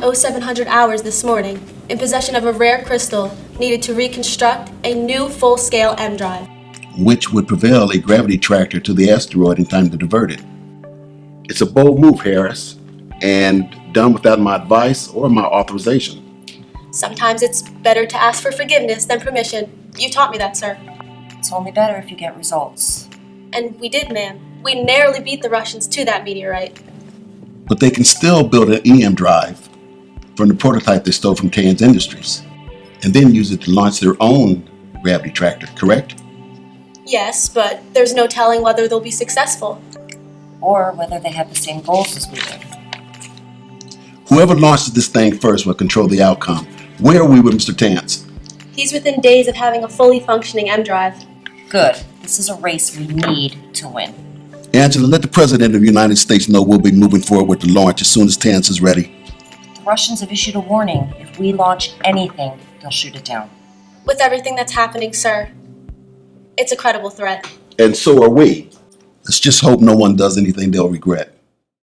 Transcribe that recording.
0700 hours this morning, in possession of a rare crystal needed to reconstruct a new full-scale M drive. Which would prevail a gravity tractor to the asteroid in time to divert it. It's a bold move, Harris, and done without my advice or my authorization. Sometimes it's better to ask for forgiveness than permission. You taught me that, sir. It's only better if you get results. And we did, ma'am. We narrowly beat the Russians to that meteorite. But they can still build an EM drive from the prototype they stole from Kane's Industries, and then use it to launch their own gravity tractor, correct? Yes, but there's no telling whether they'll be successful. Or whether they have the same goals as we do. Whoever launches this thing first will control the outcome. Where are we with Mr. Tance? He's within days of having a fully functioning M drive. Good. This is a race we need to win. Angela, let the President of the United States know we'll be moving forward with the launch as soon as Tance is ready. The Russians have issued a warning. If we launch anything, they'll shoot it down. With everything that's happening, sir, it's a credible threat. And so are we. Let's just hope no one does anything they'll regret.